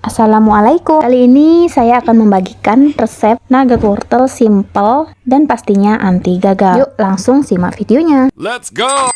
Assalamualaikum. Kali ini saya akan membagikan resep nugget wortel simple dan pastinya anti gagal. Yuk langsung simak videonya. Let's go!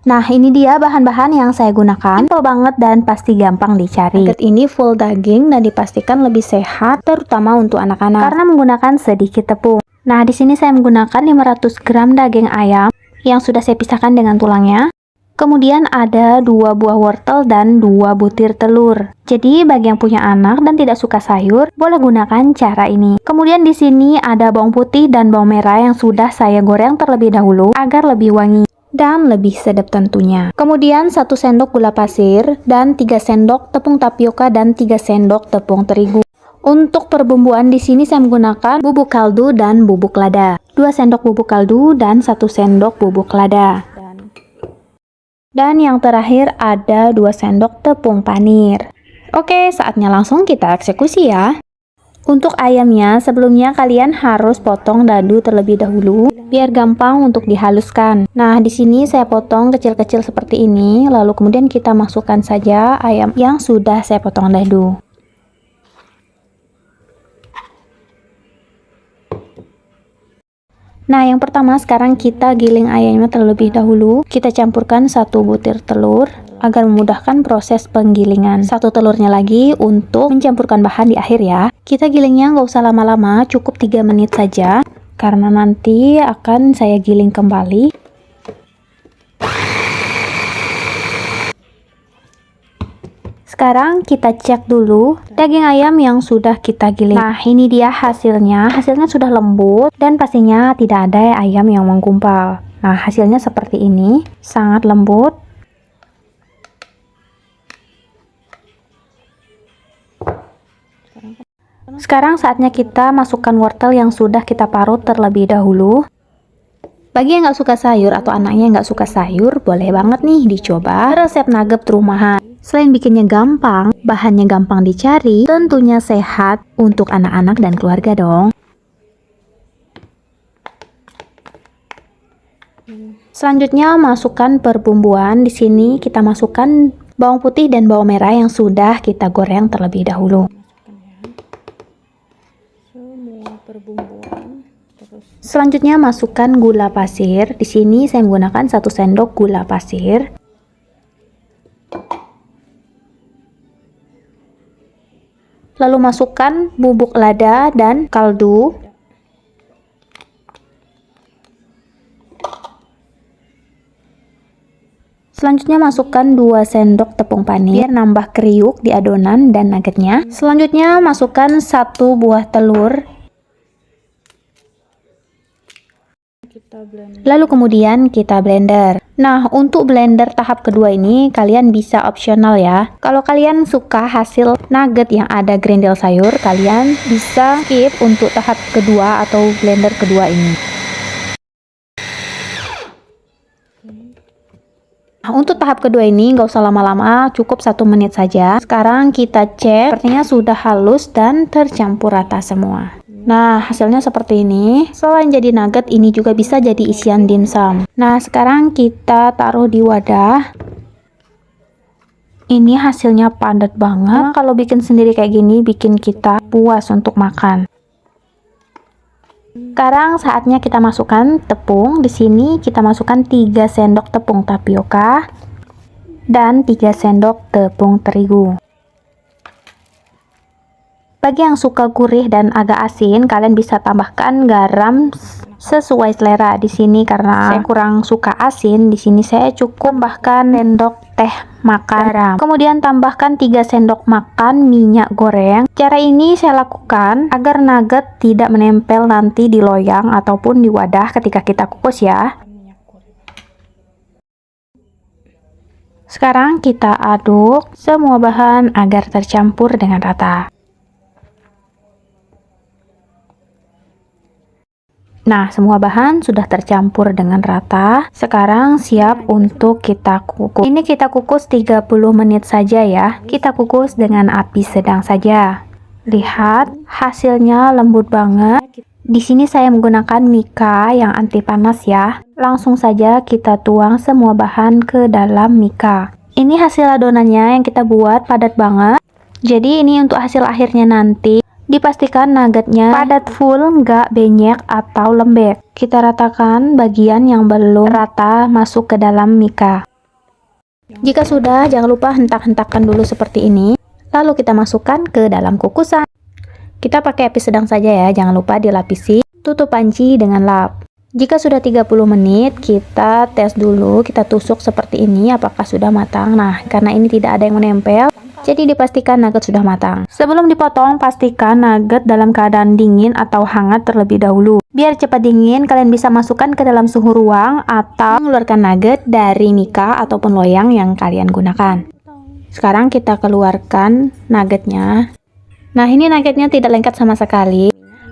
Nah, ini dia bahan-bahan yang saya gunakan. Simple banget dan pasti gampang dicari. Nugget ini full daging dan dipastikan lebih sehat, terutama untuk anak-anak karena menggunakan sedikit tepung. Nah, di sini saya menggunakan 500 gram daging ayam yang sudah saya pisahkan dengan tulangnya. Kemudian ada 2 buah wortel dan 2 butir telur. Jadi bagi yang punya anak dan tidak suka sayur, boleh gunakan cara ini. Kemudian di sini ada bawang putih dan bawang merah yang sudah saya goreng terlebih dahulu agar lebih wangi dan lebih sedap tentunya. Kemudian 1 sendok gula pasir dan 3 sendok tepung tapioka dan 3 sendok tepung terigu. Untuk perbumbuan di sini saya menggunakan bubuk kaldu dan bubuk lada. 2 sendok bubuk kaldu dan 1 sendok bubuk lada. Dan yang terakhir ada 2 sendok tepung panir. Oke, saatnya langsung kita eksekusi ya. Untuk ayamnya, sebelumnya kalian harus potong dadu terlebih dahulu biar gampang untuk dihaluskan. Nah, di sini saya potong kecil-kecil seperti ini, lalu kemudian kita masukkan saja ayam yang sudah saya potong dadu. Nah, yang pertama sekarang kita giling ayamnya terlebih dahulu. Kita campurkan 1 butir telur agar memudahkan proses penggilingan. 1 telurnya lagi untuk mencampurkan bahan di akhir ya. Kita gilingnya nggak usah lama-lama, cukup 3 menit saja. Karena nanti akan saya giling kembali. Sekarang kita cek dulu daging ayam yang sudah kita giling. Nah, ini dia hasilnya. Hasilnya sudah lembut dan pastinya tidak ada ayam yang menggumpal. Nah, hasilnya seperti ini, sangat lembut. Sekarang saatnya kita masukkan wortel yang sudah kita parut terlebih dahulu. Bagi yang nggak suka sayur atau anaknya nggak suka sayur, boleh banget nih dicoba resep nugget rumahan. Selain bikinnya gampang, bahannya gampang dicari, tentunya sehat untuk anak-anak dan keluarga dong. Selanjutnya masukkan perbumbuan. Di sini kita masukkan bawang putih dan bawang merah yang sudah kita goreng terlebih dahulu. Selanjutnya masukkan gula pasir. Di sini saya menggunakan 1 sendok gula pasir. Lalu masukkan bubuk lada dan kaldu. Selanjutnya masukkan 2 sendok tepung panir biar nambah kriuk di adonan dan nuggetnya. Selanjutnya masukkan 1 buah telur. Lalu kemudian kita blender. Nah, untuk blender tahap kedua ini kalian bisa opsional ya. Kalau kalian suka hasil nugget yang ada grendel sayur, kalian bisa skip untuk tahap kedua atau blender kedua ini. Nah, untuk tahap kedua ini nggak usah lama-lama, cukup 1 menit saja. Sekarang kita cek, sepertinya sudah halus dan tercampur rata semua. Nah, hasilnya seperti ini. Selain jadi nugget, ini juga bisa jadi isian dimsum. Nah, sekarang kita taruh di wadah. Ini hasilnya padat banget. Memang kalau bikin sendiri kayak gini, bikin kita puas untuk makan. Sekarang saatnya kita masukkan tepung. Di sini kita masukkan 3 sendok tepung tapioka dan 3 sendok tepung terigu. Bagi yang suka gurih dan agak asin, kalian bisa tambahkan garam sesuai selera. Di sini karena saya kurang suka asin, di sini saya cukup tambahkan sendok teh makan garam. Kemudian tambahkan 3 sendok makan minyak goreng. Cara ini saya lakukan agar nugget tidak menempel nanti di loyang ataupun di wadah ketika kita kukus ya. Sekarang kita aduk semua bahan agar tercampur dengan rata. Nah, semua bahan sudah tercampur dengan rata. Sekarang siap untuk kita kukus. Ini kita kukus 30 menit saja ya. Kita kukus dengan api sedang saja. Lihat, hasilnya lembut banget. Di sini saya menggunakan mika yang anti panas ya. Langsung saja kita tuang semua bahan ke dalam mika. Ini hasil adonannya yang kita buat padat banget. Jadi ini untuk hasil akhirnya nanti. Dipastikan nuggetnya padat full, nggak benyek atau lembek. Kita ratakan bagian yang belum rata masuk ke dalam mika. Jika sudah, jangan lupa hentak-hentakkan dulu seperti ini. Lalu kita masukkan ke dalam kukusan. Kita pakai api sedang saja ya, jangan lupa dilapisi. Tutup panci dengan lap. Jika sudah 30 menit, kita tes dulu, kita tusuk seperti ini apakah sudah matang. Nah, karena ini tidak ada yang menempel, jadi dipastikan nugget sudah matang. Sebelum dipotong, pastikan nugget dalam keadaan dingin atau hangat terlebih dahulu. Biar cepat dingin, kalian bisa masukkan ke dalam suhu ruang atau mengeluarkan nugget dari mika ataupun loyang yang kalian gunakan. Sekarang kita keluarkan nuggetnya. Nah, ini nuggetnya tidak lengket sama sekali.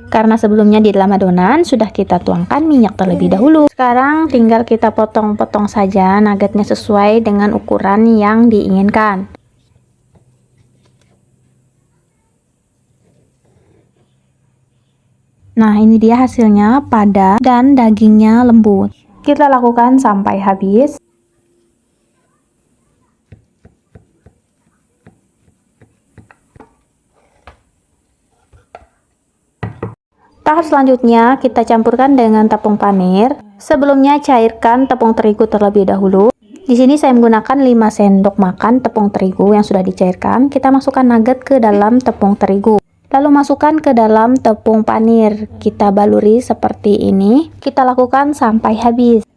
Karena sebelumnya di dalam adonan sudah kita tuangkan minyak terlebih dahulu. Sekarang tinggal kita potong-potong saja nuggetnya sesuai dengan ukuran yang diinginkan. Nah, ini dia hasilnya, padat dan dagingnya lembut. Kita lakukan sampai habis. Tahap selanjutnya kita campurkan dengan tepung panir. Sebelumnya cairkan tepung terigu terlebih dahulu. Di sini saya menggunakan 5 sendok makan tepung terigu yang sudah dicairkan. Kita masukkan nugget ke dalam tepung terigu. Lalu masukkan ke dalam tepung panir. Kita baluri seperti ini. Kita lakukan sampai habis.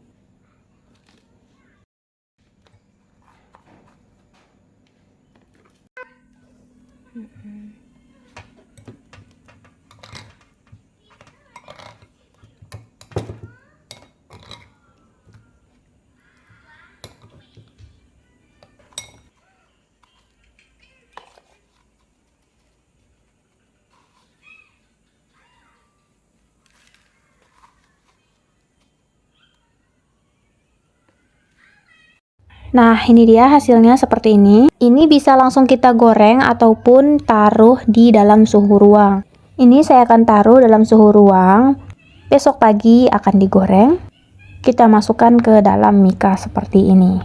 Nah, ini dia hasilnya seperti ini. Ini bisa langsung kita goreng ataupun taruh di dalam suhu ruang. Ini saya akan taruh dalam suhu ruang. Besok pagi akan digoreng. Kita masukkan ke dalam mika seperti ini.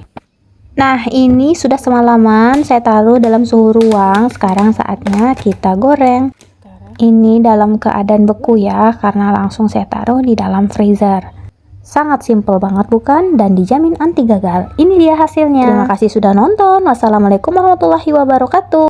Nah, ini sudah semalaman saya taruh dalam suhu ruang. Sekarang saatnya kita goreng. Ini dalam keadaan beku ya, karena langsung saya taruh di dalam freezer. Sangat simple banget bukan? Dan dijamin anti gagal. Ini dia hasilnya. Terima kasih sudah nonton. Wassalamualaikum warahmatullahi wabarakatuh.